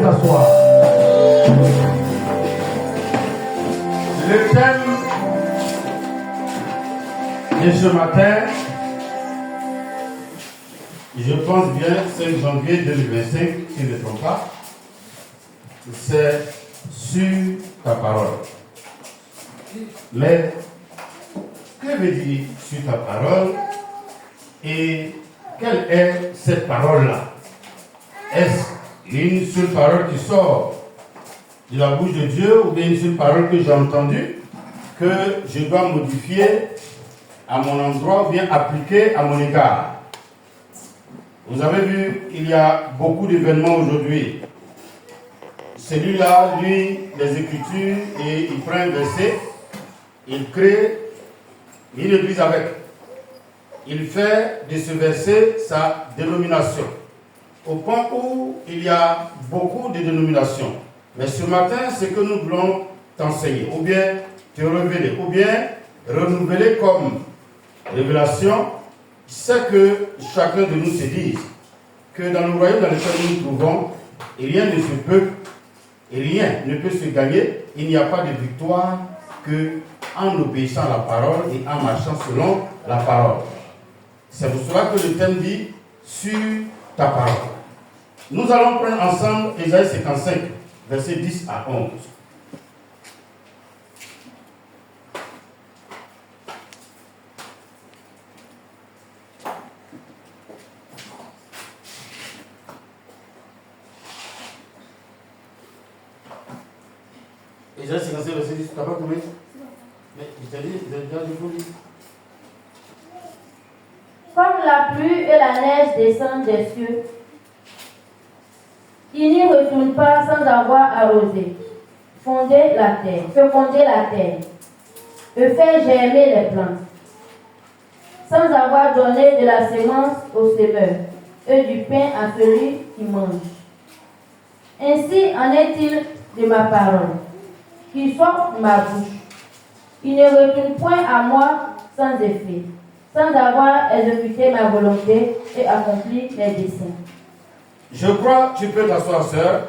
t'asseoir. Le thème de ce matin, je pense bien, 5 janvier 2025, si je ne me trompe pas, c'est sur ta parole. Mais, que veut dire sur ta parole et quelle est cette parole-là? Est-ce une seule parole qui sort de la bouche de Dieu ou bien une seule parole que j'ai entendue que je dois modifier à mon endroit ou bien appliquer à mon égard? Vous avez vu, il y a beaucoup d'événements aujourd'hui. Celui-là, lui, les Écritures, et il prend un verset, il crée une église avec. Il fait de ce verset sa dénomination. Au point où il y a beaucoup de dénominations. Mais ce matin, ce que nous voulons t'enseigner, ou bien te révéler, ou bien renouveler comme révélation, c'est que chacun de nous se dise que dans le royaume dans lequel nous nous trouvons, rien ne se peut, et rien ne peut se gagner, il n'y a pas de victoire que en obéissant à la parole et en marchant selon la parole. C'est pour cela que le thème dit sur ta parole. Nous allons prendre ensemble Ésaïe 55, versets 10 à 11. Ésaïe 55, verset 10, tu n'as pas trouvé? Mais je t'ai dit, vous avez déjà lu. Comme la pluie et la neige descendent des cieux, il n'y retourne pas sans avoir arrosé, féconder la terre, et faire germer les plantes, sans avoir donné de la semence au semeur et du pain à celui qui mange. Ainsi en est-il de ma parole, qui sort de ma bouche. Il ne retourne point à moi sans effet, sans avoir exécuté ma volonté et accompli mes desseins. Je crois, tu peux t'asseoir, sœur,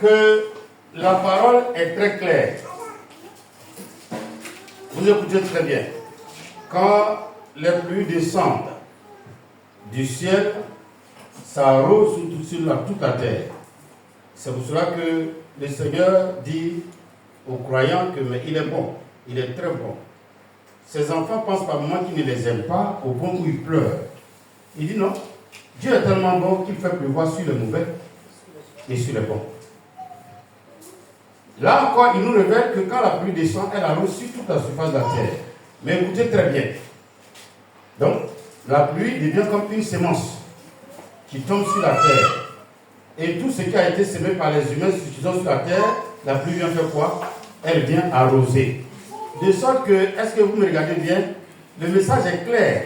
que la parole est très claire. Vous écoutez très bien. Quand les pluies descendent du ciel, ça arrose sur toute la terre. C'est pour cela que le Seigneur dit aux croyants que mais il est bon, il est très bon. Ses enfants pensent par moments qu'il ne les aime pas au point où ils pleurent. Il dit non, Dieu est tellement bon qu'il fait pleuvoir sur les mauvais et sur les bons. Là encore, il nous révèle que quand la pluie descend, elle arrose sur toute la surface de la terre. Mais écoutez très bien. Donc, la pluie devient comme une sémence qui tombe sur la terre. Et tout ce qui a été semé par les humains qui sont sur la terre, la pluie vient faire quoi? Elle vient arroser. De sorte que, est-ce que vous me regardez bien? Le message est clair.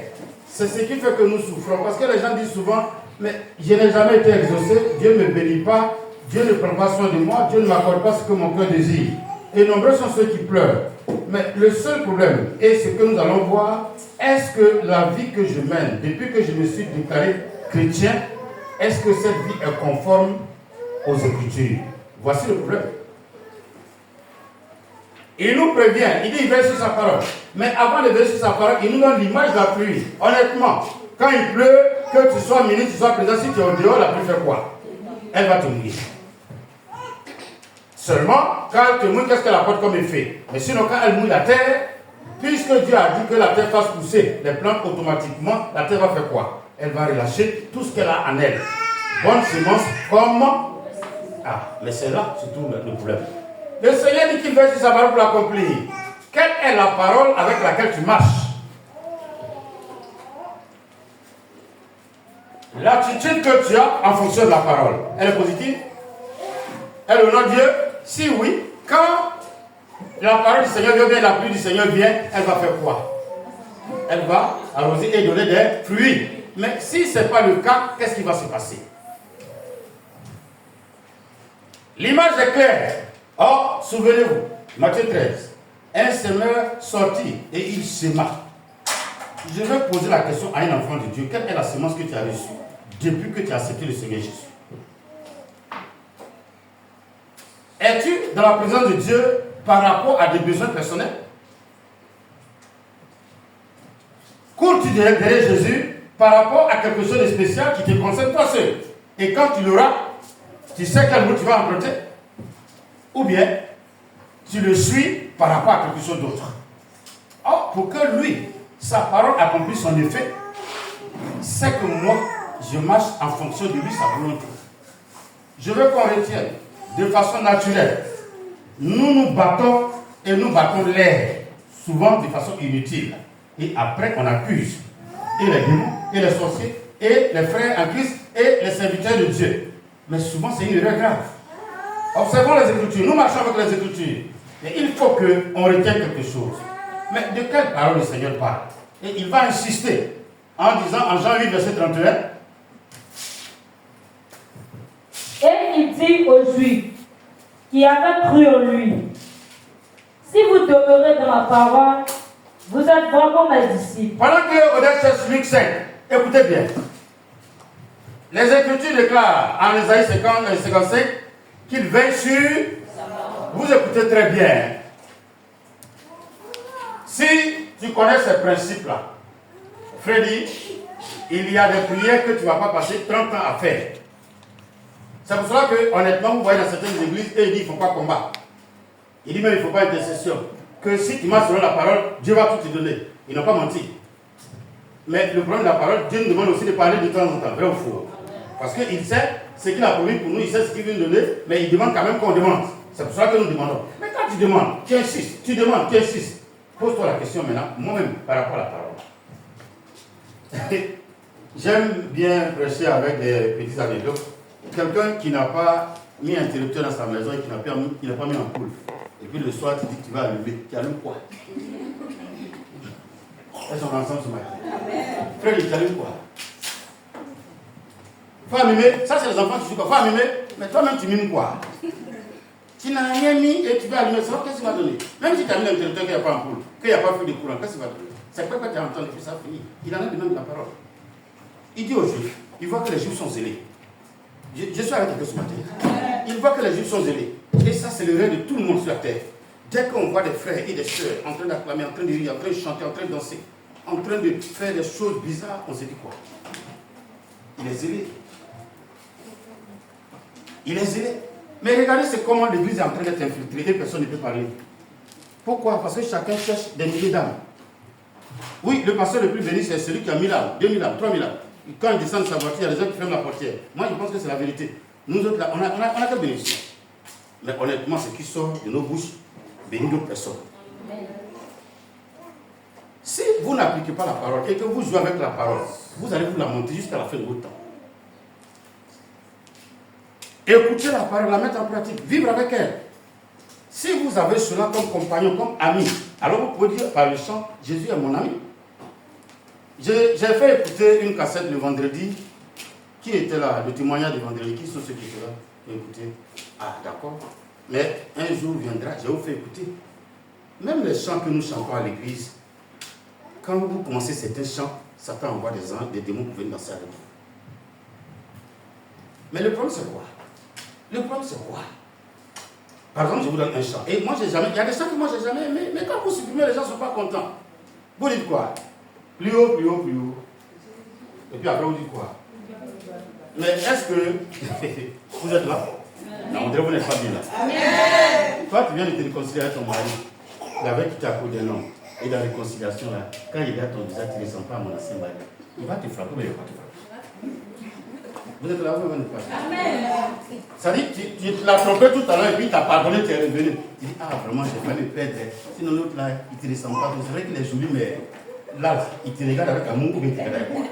C'est ce qui fait que nous souffrons. Parce que les gens disent souvent, mais je n'ai jamais été exaucé, Dieu ne me bénit pas, Dieu ne prend pas soin de moi, Dieu ne m'accorde pas ce que mon cœur désire. Et nombreux sont ceux qui pleurent. Mais le seul problème, et ce que nous allons voir, est-ce que la vie que je mène, depuis que je me suis déclaré chrétien, est-ce que cette vie est conforme aux Écritures? Voici le problème. Il nous prévient, il dit il veille sur sa parole. Mais avant de veiller sur sa parole, il nous donne l'image de la pluie. Honnêtement, quand il pleut, que tu sois ministre, tu sois président, si tu es au dehors, la pluie fait quoi? Elle va te mouiller. Seulement, quand elle te mouille, qu'est-ce qu'elle apporte comme effet? Mais sinon, quand elle mouille la terre, puisque Dieu a dit que la terre fasse pousser les plantes automatiquement, la terre va faire quoi? Elle va relâcher tout ce qu'elle a en elle. Bonne semence comme... Ah, mais c'est là, c'est tout le problème. Le Seigneur dit qu'il veille sur sa parole pour l'accomplir. Quelle est la parole avec laquelle tu marches? L'attitude que tu as en fonction de la parole, elle est positive? Elle honore Dieu? Si oui, quand la parole du Seigneur vient, la pluie du Seigneur vient, elle va faire quoi? Elle va arroser et donner des fruits. Mais si ce n'est pas le cas, qu'est-ce qui va se passer? L'image est claire. Or, souvenez-vous, Matthieu 13, un semeur sortit et il séma. Je vais poser la question à un enfant de Dieu. Quelle est la semence que tu as reçue depuis que tu as accepté le Seigneur Jésus? Es-tu dans la présence de Dieu par rapport à des besoins personnels? Cours-tu derrière Jésus par rapport à quelque chose de spécial qui te concerne toi seul? Et quand tu l'auras, tu sais quel route tu vas emprunter? Ou bien, tu le suis par rapport à quelque chose d'autre? Or, pour que lui, sa parole accomplisse son effet, c'est que moi, je marche en fonction de lui, sa volonté. Je veux qu'on retienne de façon naturelle. Nous nous battons et nous battons l'air, souvent de façon inutile. Et après, on accuse et les démons, et les sorciers, et les frères en Christ, et les serviteurs de Dieu. Mais souvent, c'est une erreur grave. Observons les Écritures. Nous marchons avec les Écritures. Et il faut qu'on retienne quelque chose. Mais de quelle parole le Seigneur parle? Et il va insister en disant en Jean 8, verset 31. Et il dit aux Juifs qui avaient cru en lui, si vous demeurez dans ma parole, vous êtes vraiment mes disciples. Pendant que Odette cherche Luc 5, écoutez bien. Les Écritures déclarent en Isaïe 50 et 55 qu'il veille sur... Vous écoutez très bien. Si tu connais ces principes-là, Freddy, il y a des prières que tu ne vas pas passer 30 ans à faire. C'est pour cela que, honnêtement, vous voyez dans certaines églises, et il dit qu'il ne faut pas combattre. Il dit même il ne faut pas intercession. Que si tu marches selon la parole, Dieu va tout te donner. Ils n'ont pas menti. Mais le problème de la parole, Dieu nous demande aussi de parler de temps en temps, vrai ou faux. Parce qu'il sait ce qu'il a promis pour nous, il sait ce qu'il veut nous donner, mais il demande quand même qu'on demande. C'est pour cela que nous demandons. Mais quand tu demandes, tu insistes, tu demandes, tu insistes. Pose-toi la question maintenant, moi-même, par rapport à la parole. J'aime bien prêcher avec des petits anecdotes. Quelqu'un qui n'a pas mis un interrupteur dans sa maison et qui n'a pas mis en poule. Et puis le soir, tu dis que tu vas allumer. Tu allumes quoi? Elles sont ensemble ce matin. Frère, tu allumes quoi? Faut allumer. Ça, c'est les enfants qui disent quoi? Faut allumer. Mais toi-même, tu mimes quoi? Tu n'as rien mis et tu vas allumer. Ça, qu'est-ce qu'il va donner? Même si tu as mis un interrupteur qu'il n'y a pas en poule, qu'il n'y a pas fait de courant, qu'est-ce qu'il va donner? C'est quoi que tu as entendu et puis ça finit. Il en a demandé la parole. Il dit aux Juifs, il voit que les Juifs sont zélés. Je suis avec eux ce matin. Il voit que les Juifs sont zélés. Et ça, c'est le rêve de tout le monde sur la terre. Dès qu'on voit des frères et des sœurs en train d'acclamer, en train de rire, en train de chanter, en train de danser, en train de faire des choses bizarres, on se dit quoi? Il est zélé. Il est zélé. Mais regardez, c'est comment l'église est en train d'être infiltrée et personne ne peut parler. Pourquoi? Parce que chacun cherche des milliers d'âmes. Oui, le pasteur le plus béni, c'est celui qui a 1000 âmes, 2000 âmes, 3000 âmes. Quand il descend de sa voiture, il y a des gens qui ferment la portière. Moi, je pense que c'est la vérité. Nous autres, là, on a quelle bénédiction? Mais honnêtement, ce qui sort de nos bouches bénit d'autres personnes. Si vous n'appliquez pas la parole et que vous jouez avec la parole, vous allez vous la monter jusqu'à la fin de votre temps. Écoutez la parole, la mettre en pratique, vivre avec elle. Si vous avez cela comme compagnon, comme ami, alors vous pouvez dire par le chant, Jésus est mon ami. J'ai fait écouter une cassette le vendredi. Qui était là? Le témoignage du vendredi. Qui sont ceux qui étaient là? Écoutez. Ah, d'accord. Mais un jour viendra, je vous fais écouter. Même les chants que nous chantons à l'église, quand vous commencez certains chants, Satan envoie des démons pour venir danser avec vous. Mais le problème, c'est quoi? Le problème, c'est quoi? Par exemple, je vous donne un chant. Et moi, j'ai jamais. Il y a des chants que moi, j'ai jamais aimé. Mais quand vous supprimez, les gens ne sont pas contents. Vous dites quoi? Plus haut, plus haut, plus haut. Et puis après, vous dites quoi? Mais est-ce que vous êtes là? Non, on dirait que vous n'êtes pas bien là. Amen. Toi, tu viens de te réconcilier avec ton mari, avec qui tu as causé un homme. Et dans la réconciliation, là, quand il est à ton visage, tu ne ressembles pas à mon ancien mari. Il va te frapper, mais il ne va pas te frapper. Vous êtes là, vous n'êtes pas là. Amen. Ça dit, tu l'as trompé tout à l'heure et puis tu as pardonné, tu es revenu. Tu dis, ah, vraiment, j'ai failli me perdre. Sinon, l'autre là, il ne te ressemble pas. C'est vrai qu'il est joli, mais là, il te regarde avec amour ou bien il te regarde avec quoi.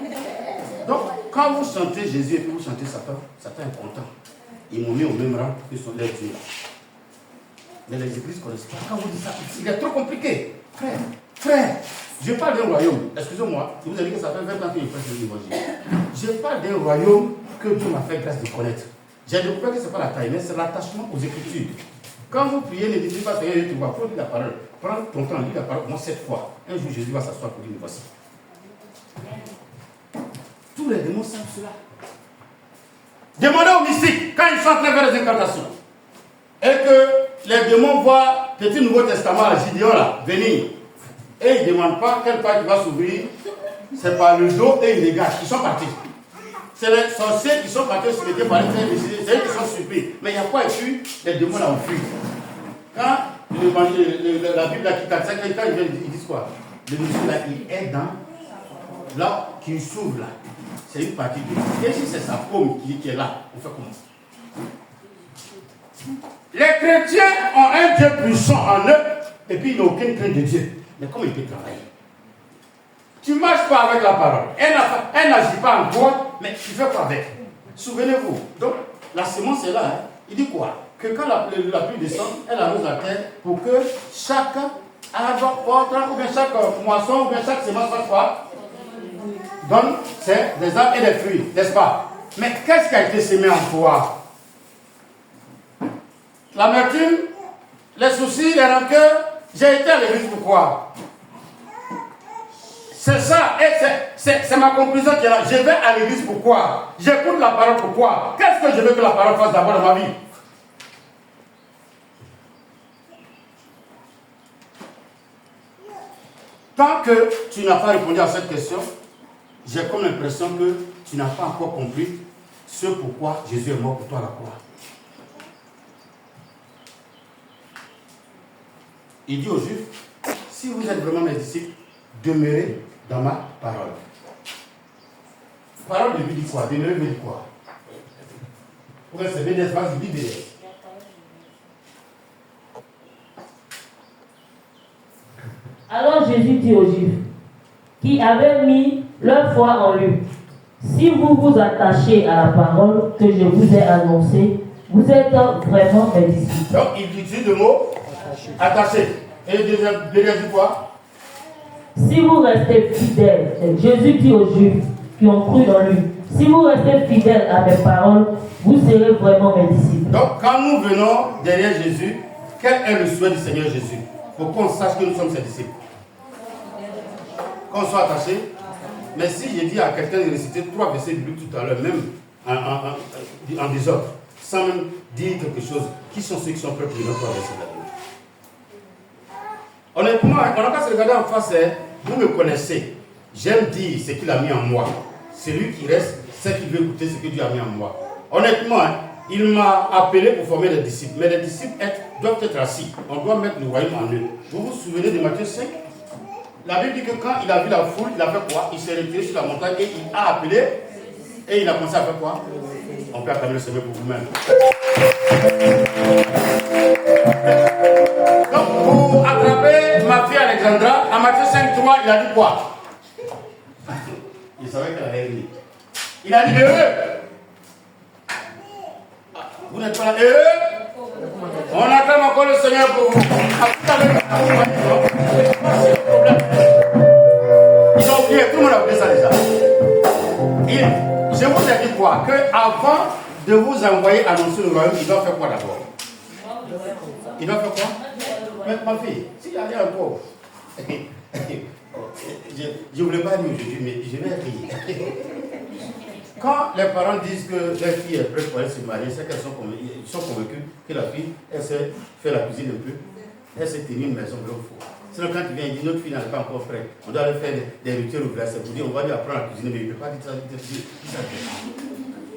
Donc, quand vous chantez Jésus et puis vous chantez Satan, Satan est content. Ils m'ont mis au même rang que son lait Dieu. Mais les églises ne connaissent pas. Quand vous dites ça, il est trop compliqué. Frère, je parle d'un royaume. Excusez-moi, je vous ai dit que ça fait 20 ans que je fais l'évangile. Je parle d'un royaume que Dieu m'a fait grâce de connaître. J'ai découvert que ce n'est pas la taille, mais c'est l'attachement aux Écritures. Quand vous priez, ne dites pas Seigneur, tu vas prendre la parole. Prends ton temps, lis la parole, moi 7 fois. Un jour, Jésus va s'asseoir pour dire, me voici. Tous les démons savent cela. Demandez aux mystiques, quand ils sont en train de faire des incantations. et que les démons voient Petit Nouveau Testament à Gideon là, venir, et ils ne demandent pas quelle porte va s'ouvrir, c'est par le dos et ils dégagent. Ils sont partis. C'est les sorciers qui sont partis se mettre par les frères, c'est eux qui sont surpris. Mais il y a quoi écrit? Les démons là ont fui. Quand la Bible là qui t'a dit, quand ils disent quoi? Le monsieur là, il est dans là, qui s'ouvre là. C'est une partie de lui. Et si c'est sa paume qui est là, on fait comment? Les chrétiens ont un Dieu puissant en eux, et puis ils n'ont aucune crainte de Dieu. Mais comment il peut travailler? Tu ne marches pas avec la parole. Elle n'agit pas en toi, mais tu fais quoi avec? Souvenez-vous. Donc, la semence est là. Hein. Il dit quoi? Que quand la pluie descend, elle arrose la terre pour que chaque arbre porte, ou bien chaque moisson, ou bien chaque semence fasse quoi? Donne des arbres et des fruits, n'est-ce pas? Mais qu'est-ce qui a été semé en toi? L'amertume, les soucis, les rancœurs. J'ai été à l'église pourquoi? C'est ça, et c'est ma conclusion qui est là. Je vais à l'église pourquoi? J'écoute la parole pourquoi? Qu'est-ce que je veux que la parole fasse d'abord dans ma vie? Tant que tu n'as pas répondu à cette question, j'ai comme l'impression que tu n'as pas encore compris ce pourquoi Jésus est mort pour toi à la croix. Il dit aux Juifs, si vous êtes vraiment mes disciples, demeurez dans ma parole. Parole de lui dit quoi? Demeurer veut dire quoi? Pourquoi c'est BDS, il dit BDS. Alors Jésus dit aux Juifs, qui avaient mis leur foi en lui, si vous vous attachez à la parole que je vous ai annoncée, vous êtes vraiment mes disciples. Donc il dit deux mots, attaché. Et le deuxième dit quoi? Si vous restez fidèles, Jésus dit aux Juifs qui ont cru en lui, si vous restez fidèles à mes paroles, vous serez vraiment mes disciples. Donc quand nous venons derrière Jésus, quel est le souhait du Seigneur Jésus? Pour qu'on sache que nous sommes ses disciples. Qu'on soit attachés. Mais si j'ai dit à quelqu'un de réciter 3 versets bibliques tout à l'heure, même en désordre, sans même dire quelque chose, qui sont ceux qui sont prêts pour lire 3 versets de la Bible? Honnêtement, on n'a pas se regarder en face, vous me connaissez. J'aime dire ce qu'il a mis en moi. Celui qui reste, c'est qui veut écouter ce que Dieu a mis en moi. Honnêtement, il m'a appelé pour former des disciples. Mais les disciples doivent être assis. On doit mettre le royaume en eux. Vous vous souvenez de Matthieu 5? La Bible dit que quand il a vu la foule, il a fait quoi? Il s'est retiré sur la montagne et il a appelé. Et il a commencé à faire quoi? On peut acclamer le Seigneur pour vous-même. Donc, pour attraper ma fille Alexandra, à Matthieu 5:3, il a dit quoi? Il savait qu'elle allait venir. Il a dit heureux. Vous n'êtes pas là. On acclame encore le Seigneur pour vous. Ils ont oublié, tout le monde a oublié ça déjà. Je vous ai dit quoi? Que avant de vous envoyer annoncer le royaume, il doit faire quoi d'abord? Il doit faire quoi? Mais ma fille, s'il y a rien encore. Je ne voulais pas dire aujourd'hui, mais je vais rire. Quand les parents disent que leur fille est prête pour aller se marier, c'est qu'elles sont convaincues que la fille, elle sait faire la cuisine un peu, elle sait tenir une maison de l'autre. Sinon, quand il vient, il dit notre fille n'est pas encore prête. On doit aller faire des rituels au village. C'est pour dire on va lui apprendre à cuisiner, mais il ne peut pas dire ça.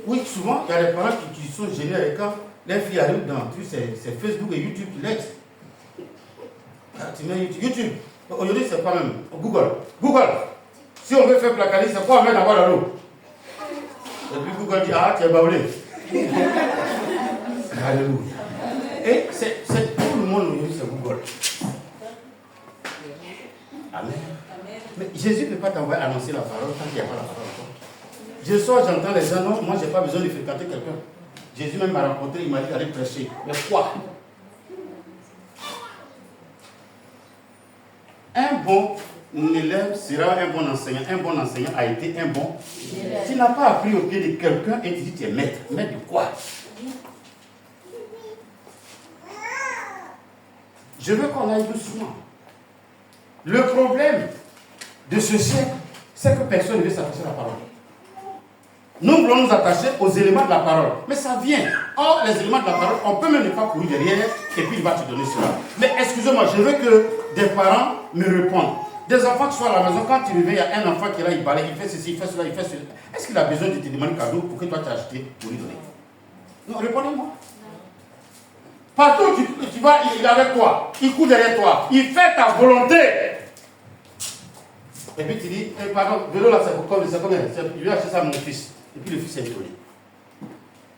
Oui, souvent, il y a des parents qui sont gênés et quand les filles arrivent dans c'est Facebook et YouTube qui l'aident. Tu mets YouTube. Aujourd'hui, c'est pas même. Google. Si on veut faire placaler, c'est quoi on met d'abord dans l'eau? Et puis Google dit, ah, tu es baoulé. Alléluia. Et c'est tout le monde aujourd'hui, c'est Google. Amen. Mais Jésus ne peut pas t'envoyer annoncer la parole tant qu'il n'y a pas la parole. Je sors, j'entends les gens, non, moi je n'ai pas besoin de fréquenter quelqu'un. Jésus même m'a rencontré, il m'a dit d'aller prêcher. Mais quoi? Un bon élève sera un bon enseignant. Un bon enseignant a été un bon. Tu n'as pas appris au pied de quelqu'un et tu dis tu es maître. Maître de quoi? Je veux qu'on aille doucement. Le problème de ce siècle, c'est que personne ne veut s'attacher à la parole. Nous voulons nous attacher aux éléments de la parole. Mais ça vient. Or, les éléments de la parole, on peut même ne pas courir derrière et puis il va te donner cela. Mais excusez-moi, je veux que des parents me répondent. Des enfants qui sont à la maison, quand tu reviens, il y a un enfant qui est là, il balaye, il fait ceci, il fait cela, il fait cela. Est-ce qu'il a besoin de te demander cadeau pour que toi tu as acheté pour lui donner? Non, répondez-moi. Partout où tu vas, il est avec toi. Il court derrière toi. Il fait ta volonté. Et puis tu dis, pardon, vélo là, c'est combien? Je vais acheter ça à mon fils. Et puis le fils est étonné.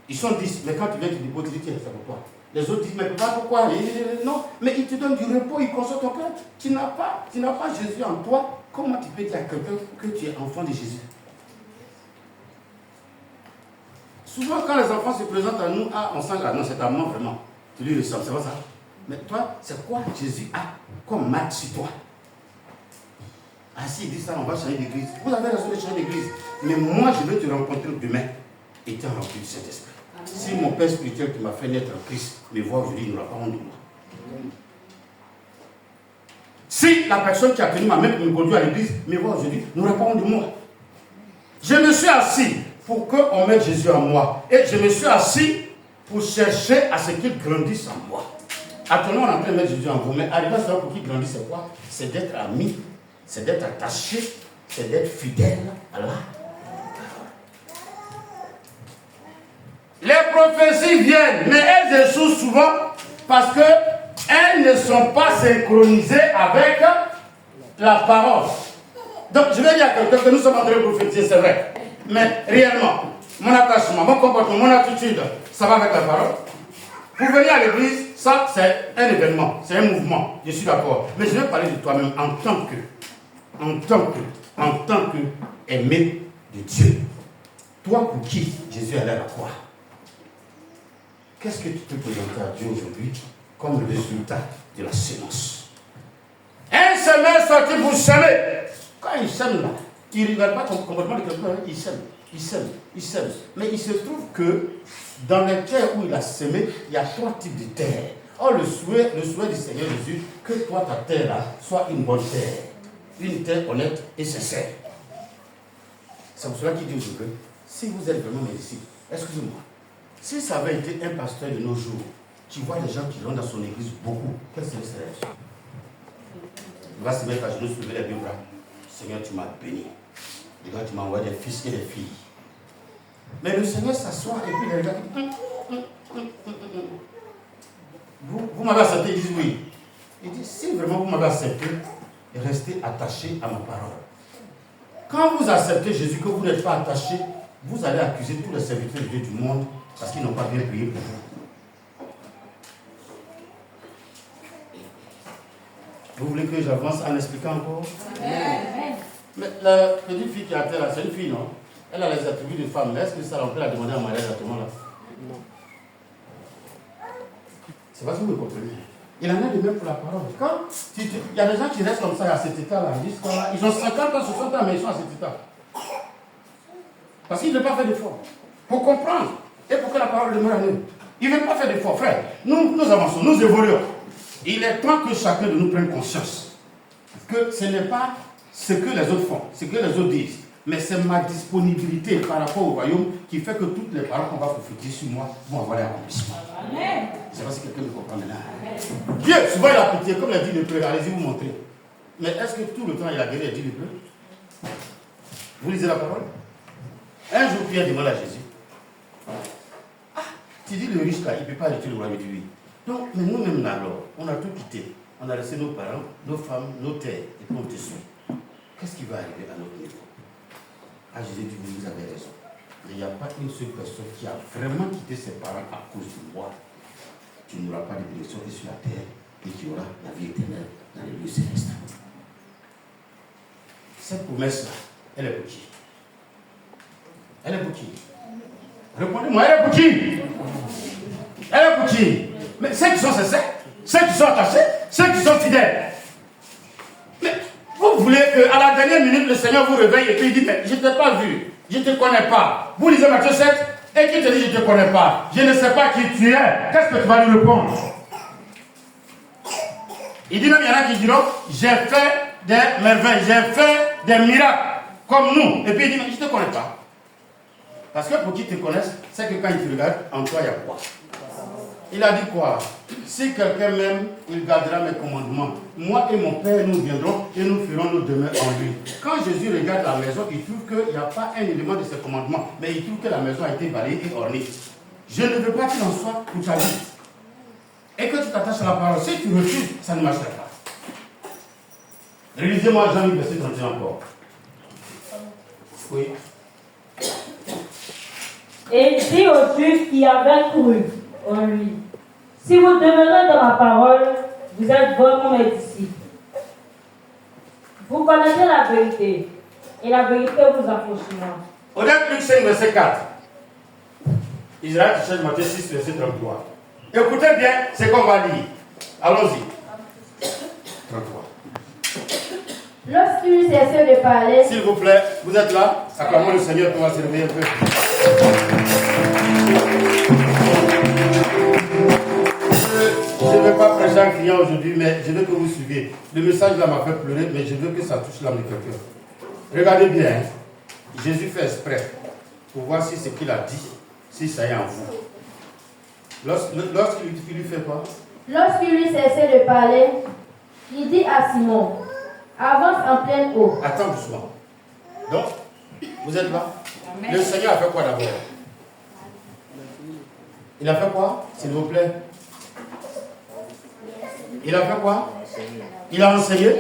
Ils sont 10, mais quand tu viens, tu dis, bon, tu dis, tiens, c'est pourquoi? Les autres disent, mais papa, pourquoi? Non, mais il te donne du repos, il console ton cœur. Tu n'as pas Jésus en toi. Comment tu peux dire à quelqu'un que tu es enfant de Jésus? Souvent, quand les enfants se présentent à nous, on sent là, non, c'est à moi vraiment. Tu lui ressembles, c'est pas ça. Mais toi, c'est quoi Jésus a comme marque sur toi? Ah, si, il dit ça, on va changer d'église. Vous avez raison de changer d'église. Mais moi, je vais te rencontrer demain, étant rempli du Saint-Esprit. Si mon Père spirituel qui m'a fait naître en Christ me voit aujourd'hui, il n'aura pas honte de moi. Si la personne qui a tenu ma main pour me conduire à l'église me voit aujourd'hui, il n'aura pas honte de moi. Je me suis assis pour qu'on mette Jésus en moi. Et je me suis assis pour chercher à ce qu'il grandisse en moi. Actuellement, on est en train de mettre Jésus en vous. Mais arriver à ça pour qu'il grandisse, c'est quoi? C'est d'être ami, c'est d'être attaché, c'est d'être fidèle à la parole. Les prophéties viennent, mais elles échouent souvent parce qu'elles ne sont pas synchronisées avec la parole. Donc, je vais dire à quelqu'un que nous sommes en train de prophétiser, c'est vrai. Mais réellement, mon attachement, mon comportement, mon attitude, ça va avec la parole. Pour venir à l'église, ça, c'est un événement, c'est un mouvement. Je suis d'accord. Mais je vais parler de toi-même en tant que aimé de Dieu. Toi, pour qui Jésus est allé à la croix? Qu'est-ce que tu peux présenter à Dieu aujourd'hui comme le résultat de la sémence? Un semeur sorti pour semer. Quand il sème là, il ne regarde pas ton comportement de quelqu'un, il sème. Mais il se trouve que dans les terres où il a semé, il y a 3 types de terres. Or, le souhait du Seigneur Jésus, que toi, ta terre là, soit une bonne terre. Une terre honnête et sincère. C'est pour cela qu'il dit aujourd'hui, si vous êtes vraiment mes disciples, excusez-moi, si ça avait été un pasteur de nos jours, tu vois les gens qui rentrent dans son église beaucoup, quelle serait sa réaction? Il va se mettre à genoux, se lever les deux bras. Seigneur, tu m'as béni. Et là, tu m'as envoyé des fils et des filles. Mais le Seigneur s'assoit et puis il regarde. Vous m'avez accepté, il dit oui. Il dit, si vraiment vous m'avez accepté, restez attaché à ma parole. Quand vous acceptez Jésus, que vous n'êtes pas attaché, vous allez accuser tous les serviteurs de Dieu du monde parce qu'ils n'ont pas bien prié pour vous. Vous voulez que j'avance en expliquant encore? Amen. Mais la petite fille qui est à terre, c'est une fille, non? Elle a les attributs de femme. Mais est-ce que ça, on peut la demander en mariage à tout le monde là? Non. C'est pas ce que vous comprenez. Il en a de même pour la parole. Quand il y a des gens qui restent comme ça à cet état-là, ils ont 50 ans, 60 ans, mais ils sont à cet état. Parce qu'ils ne veulent pas faire d'efforts. Pour comprendre et pour que la parole demeure à nous. Ils ne veulent pas faire d'efforts, frère. Nous avançons, nous évoluons. Il est temps que chacun de nous prenne conscience que ce n'est pas ce que les autres font, ce que les autres disent, mais c'est ma disponibilité par rapport au royaume qui fait que toutes les paroles qu'on va prophétiser sur moi vont avoir l'accomplissement. Je ne sais pas si quelqu'un me comprend maintenant. Dieu, souvent il a pitié, comme il a dit le prêtre, allez-y vous montrer. Mais est-ce que tout le temps il a guéri et dit le prêtre? Vous lisez la parole? Un jour, Pierre demande à Jésus. Tu dis le riche là, il ne peut pas hériter le royaume de lui. Donc, mais nous-mêmes alors, on a tout quitté. On a laissé nos parents, nos femmes, nos terres, et puis on te suit. Qu'est-ce qui va arriver à notre niveau? Ah, Jésus dit, vous avez raison. Mais il n'y a pas une seule personne qui a vraiment quitté ses parents à cause de moi. Tu n'auras pas de bénédiction sur la terre et tu auras la vie éternelle dans les lieux célestes. Cette promesse-là, elle est pour qui? Elle est pour qui? Répondez-moi, elle est pour qui? Elle est pour qui? Mais ceux qui sont sincères, ceux qui sont attachés, ceux qui sont fidèles. Mais vous voulez qu'à la dernière minute, le Seigneur vous réveille et puis il dit, mais je ne t'ai pas vu, je ne te connais pas. Vous lisez Matthieu 7 et qui te dit, je ne te connais pas, je ne sais pas qui tu es. Qu'est-ce que tu vas lui répondre? Il dit même, il y en a qui diront, j'ai fait des merveilles, j'ai fait des miracles, comme nous. Et puis il dit, mais je ne te connais pas. Parce que pour qu'ils te connaissent, c'est que quand ils te regardent, en toi, il y a quoi? Il a dit quoi? Si quelqu'un m'aime, il gardera mes commandements. Moi et mon Père, nous viendrons et nous ferons nos demeures en lui. Quand Jésus regarde la maison, il trouve qu'il n'y a pas un élément de ses commandements, mais il trouve que la maison a été balayée et ornée. Je ne veux pas qu'il en soit pour ta vie. Et que tu t'attaches à la parole. Si tu refuses, ça ne marchera pas. Relisez-moi Jean-Luc, verset 31 encore. Oui. Et il dit aux Juifs qui avaient cru en lui, si vous demeurez dans ma parole, vous êtes vraiment mes disciples. Vous connaissez la vérité, et la vérité vous affranchira. On a Luc 5, verset 4. Israël, tu cherches Matthieu 6, verset 33. Écoutez bien ce qu'on va lire. Allons-y. 33. Lorsqu'il cessait de parler, S'il vous plaît, vous êtes là? Acclamons le Seigneur pour se réveiller un peu. Je ne vais pas prêcher un client aujourd'hui, mais je veux que vous suiviez. Le message là m'a fait pleurer, mais je veux que ça touche l'âme de quelqu'un. Regardez bien. Hein. Jésus fait exprès pour voir si ce qu'il a dit, si ça est en vous. Lorsqu'il lui fait quoi? Lorsqu'il cessait de parler, il dit à Simon, avance en pleine eau. Attends doucement. Donc, vous êtes là? Amen. Le Seigneur a fait quoi d'abord? Il a fait quoi, s'il vous plaît? Il a fait quoi? Il a enseigné,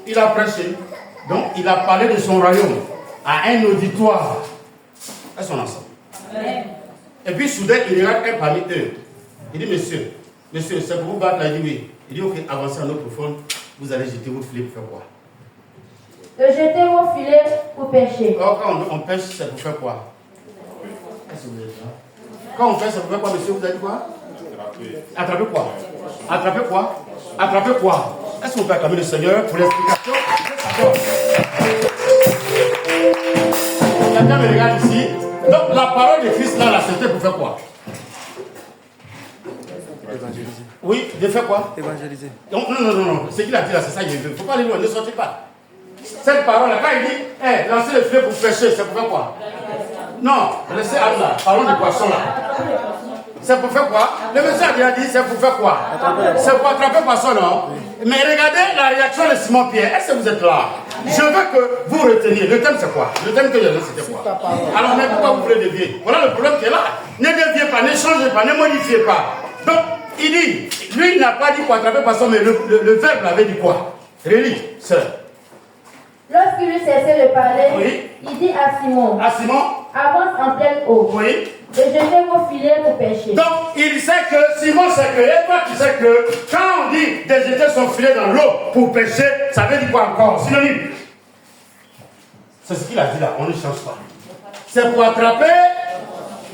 il a prêché. Donc, il a parlé de son royaume à un auditoire. À son ensemble. Amen. Et puis, soudain, il regarde un parmi eux. Il dit, monsieur, c'est pour vous battre là. Il dit, oui. Il dit, ok, avancez en eau profonde. Vous allez jeter votre filet pour faire quoi? De jeter vos filets pour pêcher. Oh, quand on pêche, c'est pour faire quoi? Quand on pêche, c'est pour faire quoi, monsieur? Vous avez dit quoi? Attraper quoi? Attraper quoi? Attraper quoi? Est-ce qu'on peut acclamer le Seigneur pour l'explication? Quelqu'un me regarde ici. Donc la parole de Christ là, c'était pour faire quoi? Évangéliser. Oui, de faire quoi? Évangéliser. Donc, non. Ce qu'il a dit là, c'est ça, il ne faut pas aller loin, ne sortez pas. Cette parole là, quand il dit, hey, lancez le filet pour pêcher, c'est pour faire quoi? Non, laissez Allah, parlons du poisson là. C'est pour faire quoi? Le monsieur a bien dit, c'est pour faire quoi? C'est pour attraper poisson, non? Mais regardez la réaction de Simon Pierre. Est-ce que vous êtes là? Je veux que vous reteniez. Le thème c'est quoi? Le thème que j'ai donné c'était quoi? Alors mais pourquoi vous voulez dévier? Voilà le problème qui est là. Ne déviez pas, ne changez pas, ne modifiez pas. Donc, il dit, lui il n'a pas dit pour attraper poisson, mais le verbe avait dit quoi? Relis, sœur. Lorsqu'il cessait de parler, Oui. il dit à Simon, avance en pleine eau. Oui. De jeter vos filets pour pêcher. Donc, il sait que, Simon sait que, et toi tu sais que, quand on dit de jeter son filet dans l'eau pour pêcher, ça veut dire quoi encore? Synonyme. C'est ce qu'il a dit là, on ne change pas. C'est pour attraper,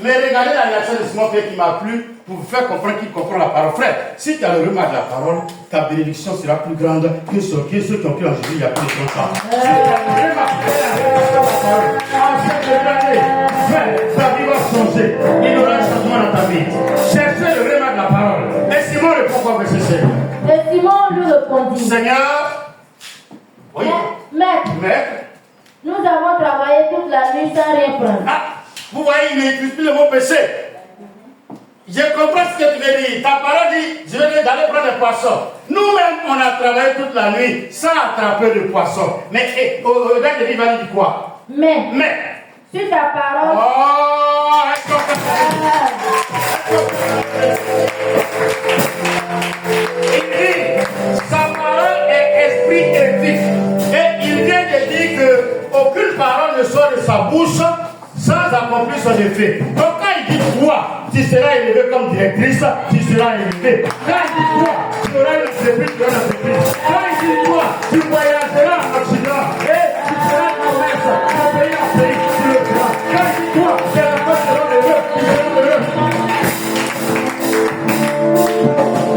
mais regardez la réaction de Simon Pierre qui m'a plu, pour vous faire comprendre qu'il comprend la parole. Frère, si tu as le remède de la parole, ta bénédiction sera plus grande que ceux qui ont cru en Jésus il y a plus de 30 ans. Ta vie va changer. Il y aura un changement dans ta vie. Cherchez le remède de la parole. Et Simon répond quoi, monsieur Seigneur? Et Simon lui répondit, Seigneur, oui. Maître, nous avons travaillé toute la nuit sans rien prendre. Ah, vous voyez, il n'utilise plus le mot péché. Je comprends ce que tu veux dire. Ta parole dit, je vais d'aller prendre des poissons. Nous-mêmes, on a travaillé toute la nuit sans attraper de poissons. Mais regarde, il va dire quoi? Mais, sur ta parole. Oh, il dit, sa parole est esprit et vie. Et il vient de dire qu'aucune parole ne sort de sa bouche sans accomplir son effet. Donc quand il dit toi, tu seras élevé comme directrice, tu seras élevé. Quand il dit toi, tu auras une entreprise, tu auras une entreprise. Quand il dit toi, tu voyageras en Occident et tu seras commerce de pays en pays, tu le feras. Quand il dit toi, tes enfants seront heureux, tu seras heureux.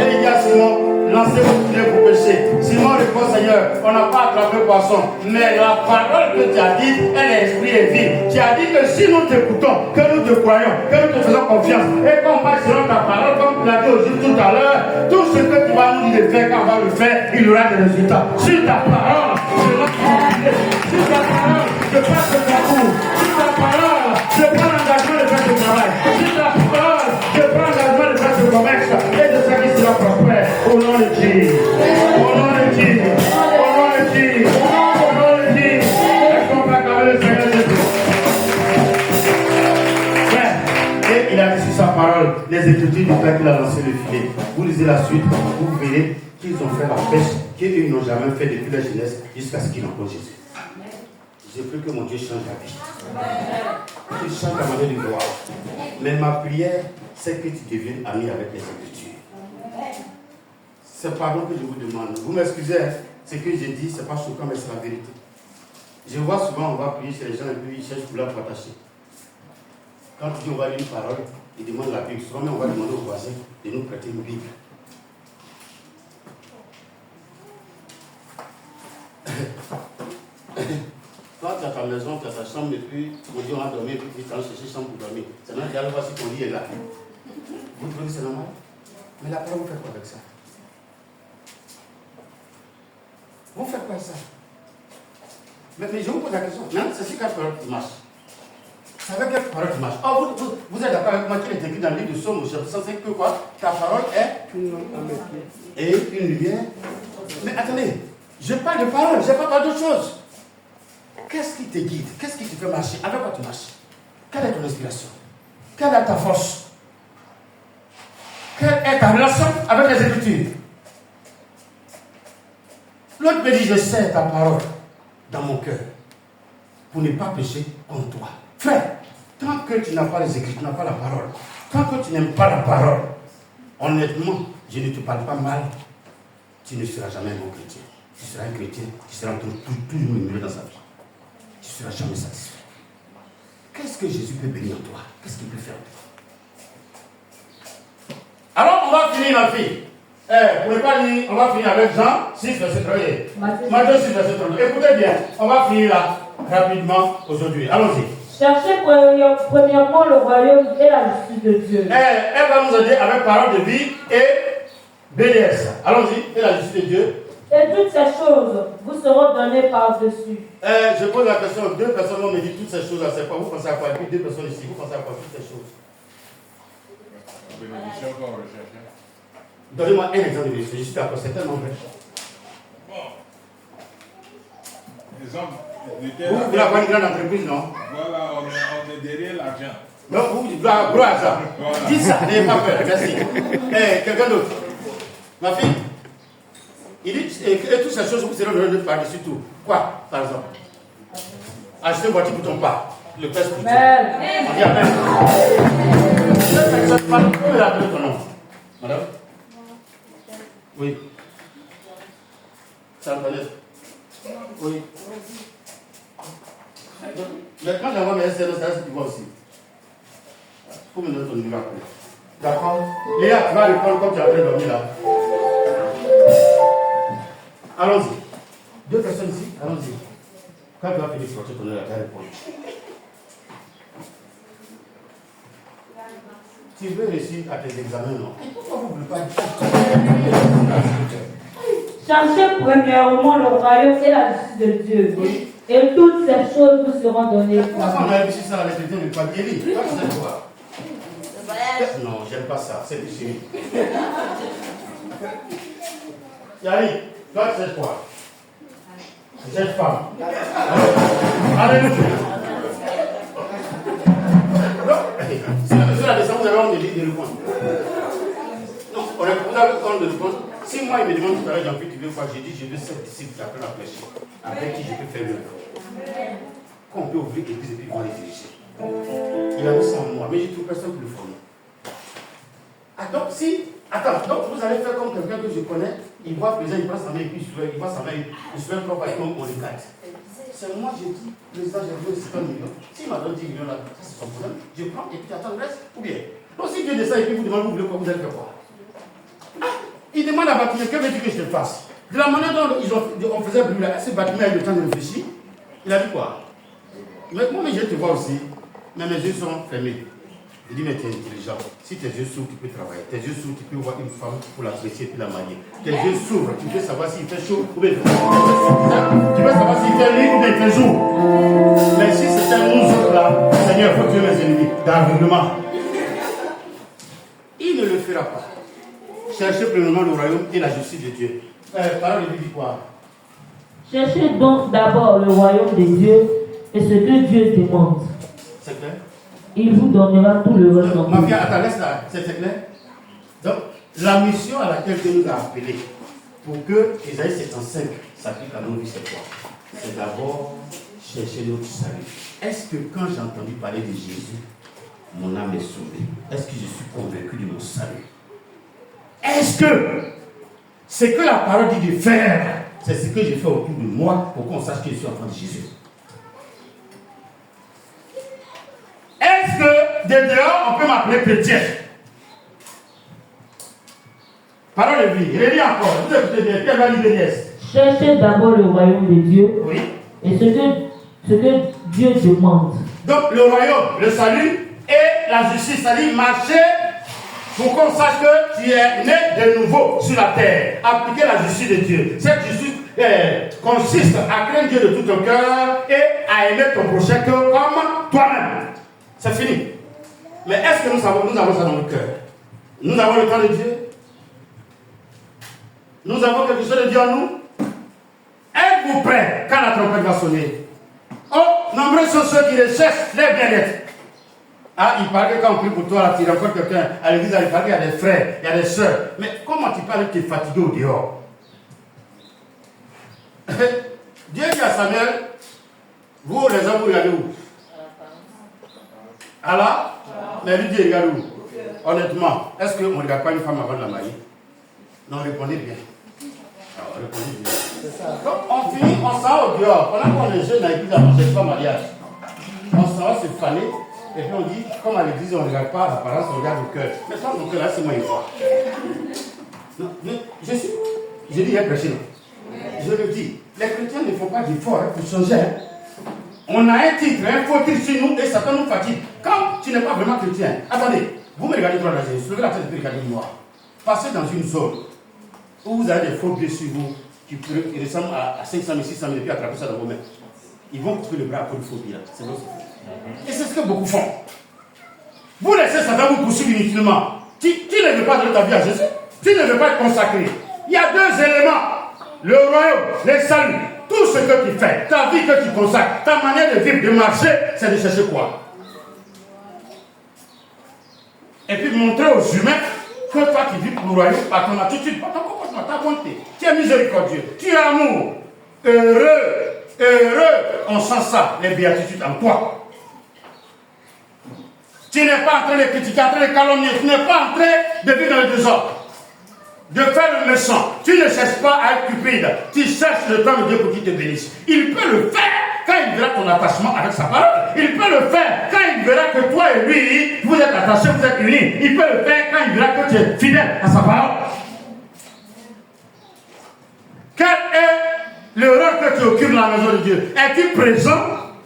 Et il dit à Simon, lancez votre filet pour pêcher. Simon répond, Seigneur, on n'a pas attrapé poisson, mais la parole que tu as dit, elle est esprit et vie. Tu as dit que si nous t'écoutons, que nous te croyons, que nous te faisons confiance, et qu'on va selon ta parole, comme tu l'as dit aussi tout à l'heure, tout ce que tu vas nous dire de faire, quand on va le faire, il y aura des résultats. Sur ta parole, je vais te sur ta parole, je passe le parcours. Sur ta parole, je prends l'engagement. L'Écriture déclare qu'il a lancé le filet. Vous lisez la suite, vous verrez qu'ils ont fait la pêche qu'ils n'ont jamais fait depuis la jeunesse jusqu'à ce qu'ils rencontrent Jésus. Je prie que mon Dieu change la vie. Qu'il change la manière de voir. Mais ma prière, c'est que tu deviennes ami avec les Écritures. C'est pardon que je vous demande. Vous m'excusez, ce que j'ai dit, ce n'est pas choquant, mais c'est la vérité. Je vois souvent, on va prier chez les gens et puis ils cherchent pour leur partager. Quand tu dis on va lire une parole, ils demandent la Bible. Souvent, on va demander aux voisins de nous prêter une Bible. Toi, tu as ta maison, tu as ta chambre, et puis on dit on va dormir, et puis tu vas chercher une chambre pour dormir. C'est normal, tu vas voir si ton lit est là. Vous trouvez que c'est normal? Mais la parole, vous faites quoi avec ça? Vous faites quoi avec ça? Mais je vous pose la question. Maintenant, c'est sur quelle parole qui marche? C'est avec quelle parole qui marche? Oh, vous êtes d'accord avec moi qu'il est écrit dans le livre de Somme, au chapitre 105, que quoi? Ta parole est et une lumière. Mais attendez, je parle de parole, je ne parle pas d'autre chose. Qu'est-ce qui te guide? Qu'est-ce qui te fait marcher? Avec quoi tu marches? Quelle est ton inspiration? Quelle est ta force? Quelle est ta relation avec les Écritures? L'autre me dit, je sais ta parole dans mon cœur pour ne pas pécher contre toi. Frère, tant que tu n'as pas les Écritures, tu n'as pas la parole, tant que tu n'aimes pas la parole, honnêtement, je ne te parle pas mal, tu ne seras jamais un bon chrétien. Tu seras un chrétien, tu seras toujours mieux dans sa vie. Tu ne seras jamais satisfait. Qu'est-ce que Jésus peut bénir en toi? Qu'est-ce qu'il peut faire en toi? Alors, on va finir, ma fille. Vous ne pas dire, on va finir avec Jean 6, verset 32. Matthieu 6, verset 32. Écoutez bien, on va finir là, rapidement, aujourd'hui. Allons-y. Cherchez premièrement le royaume et la justice de Dieu. Elle va nous aider avec parole de vie et BDS. Allons-y, et la justice de Dieu. Et toutes ces choses vous seront données par-dessus. Je pose la question, deux personnes vont me dire toutes ces choses-là, c'est quoi? Vous pensez à quoi? Et puis deux personnes ici, vous pensez à quoi? Toutes ces choses. Bénédiction qu'on recherche. Donnez-moi un exemple de bénédiction, je suis d'accord, c'est tellement vrai. Exemple, vous voulez avoir une grande entreprise, non? Voilà, on est derrière l'argent. Non, vous dites gloire à ça. Voilà. Dites ça, n'ayez pas peur, merci. Quelqu'un d'autre? Ma fille? Il dit, et toutes ces choses vous seront données par-dessus tout. Quoi, par exemple? Acheter une voiture pour ton pas. Le père spirituel. On dit amen. Cette femme, vous pouvez l'appeler ton nom. Madame? Oui. Ça me connaît? Oui. Mais quand j'envoie mes SMS, ça c'est toi aussi. Faut me donner ton numéro après. D'accord? Léa, tu vas répondre comme tu as appris dormir là. Allons-y. Deux personnes ici, allons-y. Quand tu vas finir sur ton heure, tu vas répondre. Tu veux réussir à tes examens, non? Pourquoi vous ne voulez pas dire? Cherchez premièrement le royaume et la justice de Dieu. Oui. Et toutes ces choses vous seront données. Pourquoi on a réussi ça à l'écriture de pas guéri? Toi, tu sais quoi? Non, j'aime pas ça, c'est déchiré. Yannick, toi, tu sais quoi? Cette femme. Alléluia. Sur la descente, vous avez honte de répondre. Non, vous avez honte de répondre. Si moi, il me demande tout à l'heure, Jean-Pierre, tu veux quoi? J'ai dit, je veux 7 disciples qui apprennent à prêcher, avec qui je peux faire l'œuvre. Quand on peut ouvrir l'église et puis on va les diriger. Il a mis ça en moi, mais j'ai trouvé personne pour le former. Donc, donc vous allez faire comme quelqu'un que je connais, il voit président, il passe sa main et puis il voit sa main, il se fait un propre comme on les garde. C'est moi, j'ai dit, président, j'ai voulu 50 millions. S'il m'a donné 10 millions là, ça c'est son problème. Je prends et puis j'attends le reste. Ou bien. Donc si Dieu descend et puis vous demandez, vous voulez quoi, vous allez faire quoi? Il demande à Bartimée, que veux-tu que je te fasse? De la manière dont on faisait bruit là, ce Bartimée a eu le temps de réfléchir. Il a dit quoi? Mais moi, je vais te voir aussi, mais mes yeux sont fermés. Il dit, mais tu es intelligent. Si tes yeux s'ouvrent, tu peux travailler. Tes yeux s'ouvrent, tu peux voir une femme pour l'apprécier et puis la marier. Tes yeux s'ouvrent, tu peux savoir s'il fait chaud ou bien il fait chaud. Tu peux savoir s'il fait nuit ou bien il fait jour. Mais si c'est un nous là, Seigneur, il faut tuer mes ennemis d'aveuglement. Il ne le fera pas. Cherchez premièrement le royaume et la justice de Dieu. Parole de Dieu dit quoi? Cherchez donc d'abord le royaume de Dieu et ce que Dieu demande. C'est clair? Il vous donnera tout le reste. Ma fille, attends, laisse là. C'est clair? Donc, la mission à laquelle Dieu nous a appelés, pour que Isaïe 7:5 s'applique à nos vies, c'est quoi? C'est d'abord chercher notre salut. Est-ce que quand j'ai entendu parler de Jésus, mon âme est sauvée? Est-ce que je suis convaincu de mon salut? Est-ce que ce que la parole dit de faire, c'est ce que j'ai fait autour de moi pour qu'on sache que je suis enfant de Jésus? Est-ce que de dehors, on peut m'appeler chrétien? Parole de vie, il dit encore, vous écoutez bien, quelle validité? Cherchez d'abord le royaume de Dieu, Oui. et ce que Dieu demande. Donc le royaume, le salut et la justice, c'est-à-dire marcher pour qu'on sache que tu es né de nouveau sur la terre. Appliquer la justice de Dieu. Cette justice consiste à craindre Dieu de tout ton cœur et à aimer ton prochain comme toi-même. C'est fini. Mais est-ce que nous avons ça dans le cœur? Nous avons le temps de Dieu? Nous avons quelque chose de Dieu en nous? Êtes-vous prêts quand la trompette va sonner? Oh, nombreux sont ceux qui recherchent les bien-être. Ah, il paraît que quand on prie pour toi, là, tu rencontres quelqu'un à l'église, il paraît qu'il y a des frères, il y a des sœurs. Mais comment tu parles que tu es fatigué au dehors? Dieu dit à Samuel, vous les hommes, vous regardez où? Allah? Mais lui dit, regarde où? Honnêtement, est-ce qu'on ne regarde pas une femme avant de la marier? Non, répondez bien. Alors, répondez bien. Donc, on finit, on s'en va au dehors. Pendant qu'on est jeune à l'église, on ne cherche pas mariage. On s'en va se faner. Et puis on dit, comme à l'église, on ne regarde pas l'apparence, on regarde le cœur. Mais ça, mon cœur, là, c'est moi une fois. Non, je dis, il y a prêché, non? Je le dis, les chrétiens ne font pas d'efforts pour changer. Hein. On a un titre, un faux titre sur nous et Satan nous fatigue. Quand tu n'es pas vraiment chrétien, attendez, vous me regardez droit dans les yeux, soulevez la tête et puis regardez-moi. Passez dans une zone où vous avez des faux pieds sur vous qui ressemblent à 500 000, 600 000 et puis attraper ça dans vos mains. Ils vont couper le bras à cause du faux pied. C'est vrai, et c'est ce que beaucoup font. Vous laissez Satan vous poursuivre inutilement. Tu ne veux pas donner ta vie à Jésus. Tu ne veux pas être consacré. Il y a deux éléments. Le royaume, le salut. Tout ce que tu fais, ta vie que tu consacres, ta manière de vivre, de marcher, c'est de chercher quoi? Et puis montrer aux humains que toi qui vis pour le royaume, par ton attitude, par ton comportement, ta bonté, tu es miséricordieux, tu es amour, heureux, on sent ça, les béatitudes en toi. Tu n'es pas en train de critiquer, en train de calomnier, tu n'es pas en train de vivre dans le désordre, de faire le méchant. Tu ne cherches pas à être cupide, tu cherches le temps de Dieu pour qu'il te bénisse. Il peut le faire quand il verra ton attachement avec sa parole. Il peut le faire quand il verra que toi et lui, vous êtes attachés, vous êtes unis. Il peut le faire quand il verra que tu es fidèle à sa parole. Quel est le rôle que tu occupes dans la maison de Dieu? Es-tu présent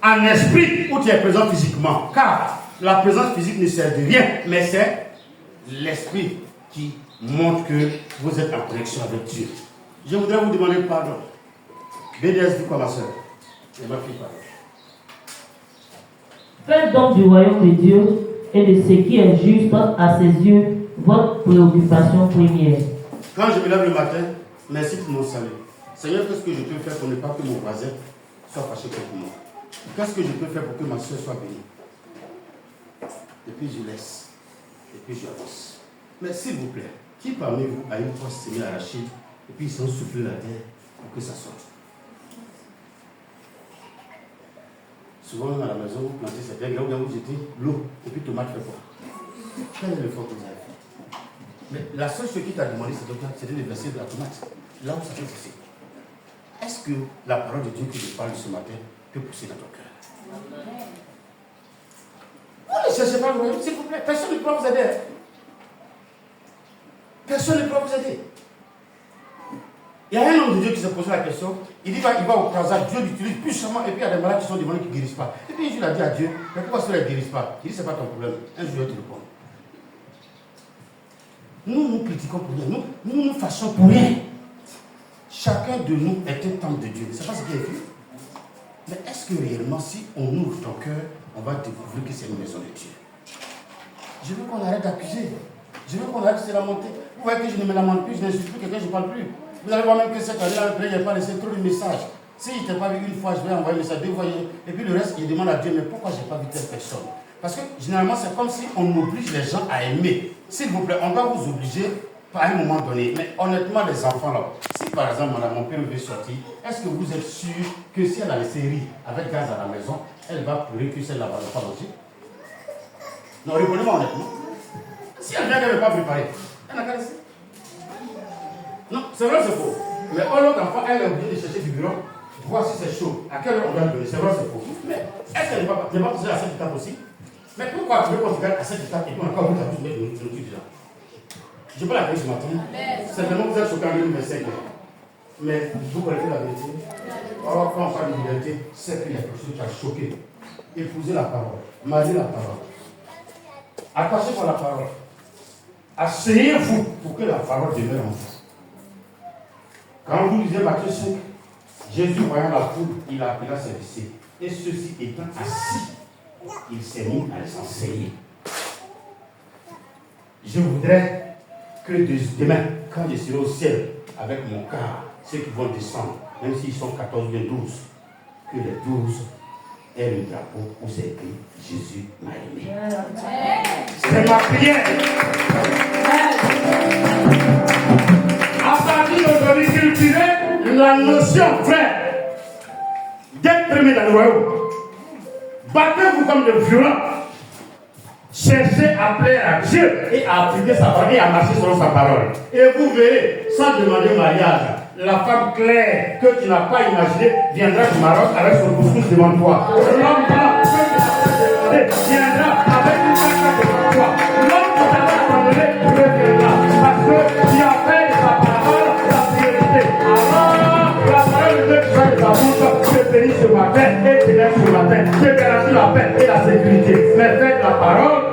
en esprit ou tu es présent physiquement? Car la présence physique ne sert de rien, mais c'est l'esprit qui montre que vous êtes en connexion avec Dieu. Je voudrais vous demander pardon. BDS dit quoi, ma soeur? Et ma fille, pardon. Faites donc du royaume de Dieu et de ce qui est juste à ses yeux votre préoccupation première. Quand je me lève le matin, merci pour mon salut. Seigneur, qu'est-ce que je peux faire pour ne pas que mon voisin soit fâché contre moi? Qu'est-ce que je peux faire pour que ma soeur soit bénie? Et puis je laisse. Et puis j'avance. Mais s'il vous plaît, qui parmi vous a une poisse semi-arrachée et puis ils sont soufflés la terre pour que ça sorte? Souvent à la maison, vous plantez certains grains, vous jetez l'eau et puis tomate fait quoi? Quel est l'effort que vous avez fait? Mais la seule chose qui t'a demandé, c'était de verser de la tomate. Là où ça fait pousser. Est-ce que la parole de Dieu que je parle ce matin peut pousser dans ton cœur? Vous ne cherchez pas le royaume, s'il vous plaît. Personne ne peut vous aider. Personne ne peut vous aider. Il y a un homme de Dieu qui s'est posé la question. Il dit qu'il va au croisade, Dieu l'utilise puissamment, et puis il y a des malades qui sont demandés qui ne guérissent pas. Et puis Jésus a dit à Dieu, mais pourquoi cela ne guérissent pas? Il dit, c'est pas ton problème. Un jour, il te répond. Nous critiquons pour rien. Nous fâchons pour rien. Chacun de nous est un temple de Dieu. C'est pas ce qui est écrit. Mais est-ce que réellement, si on ouvre ton cœur, on va découvrir que c'est une maison de Dieu? Je veux qu'on arrête d'accuser. Je veux qu'on arrête de se lamenter. Vous voyez que je ne me lamente plus, je n'insulte plus quelqu'un, je ne parle plus. Vous allez voir même que cette année-là, il n'a pas laissé trop de messages. Si je ne t'ai pas vu une fois, je vais envoyer un message, deux fois. Et puis le reste, il demande à Dieu, mais pourquoi je n'ai pas vu telle personne? Parce que généralement, c'est comme si on oblige les gens à aimer. S'il vous plaît, on va vous obliger à un moment donné. Mais honnêtement, les enfants là, si par exemple, madame, mon père veut sortir, est-ce que vous êtes sûr que si elle a laissé riz avec gaz à la maison, elle va pleurer que celle-là va pas manger? Non, répondez-moi honnêtement. Si elle vient qu'elle ne veut pas préparer, elle n'a qu'à laisser. Non, c'est vrai, c'est faux. Mais l'autre enfant, elle est obligée de chercher du bureau, voir si c'est chaud, à quelle heure on doit le donner. C'est vrai, c'est faux. Mais est-ce qu'elle n'est pas posée à cette étape aussi? Mais pourquoi tu veux qu'on se garde à cette étape et qu'on a encore vous avez de nourriture déjà? Je peux la dire ce matin. Certainement, vous êtes choqués en 2025. Mais vous connaissez la vérité. Or, quand on parle de liberté, c'est qu'il y a quelque chose qui a choqué. Épousez la parole, mariez la parole, attachez pour la parole, asseyez-vous pour que la parole demeure en vous. Quand vous lisez Matthieu 5, Jésus, voyant la foule, il a appelé ses disciples. Et ceux-ci étant assis, il s'est mis à les enseigner. Je voudrais que demain, quand je serai au ciel avec mon car, ceux qui vont descendre, même s'ils sont 14 ou 12, que les 12 aient le drapeau où c'est écrit Jésus m'a aimé. C'est ma prière. À partir d'aujourd'hui, cultiver la notion, frère, d'être aimé dans le royaume. Battez-vous comme de violents. Cherchez à plaire à Dieu et à appliquer sa parole et à marcher selon sa parole. Et vous verrez, sans demander mariage, la femme claire que tu n'as pas imaginée viendra du Maroc avec son couscous devant toi. L'homme blanc que tu n'as pas demandé viendra avec une carte devant toi. L'homme que tu n'as pas demandé reviendra. Parce que tu as fait de sa parole la priorité. Alors, la parole de Dieu qui va de sa bouche te bénit ce matin et te lève ce matin. Te garantit la paix et la sécurité. Mais faites la parole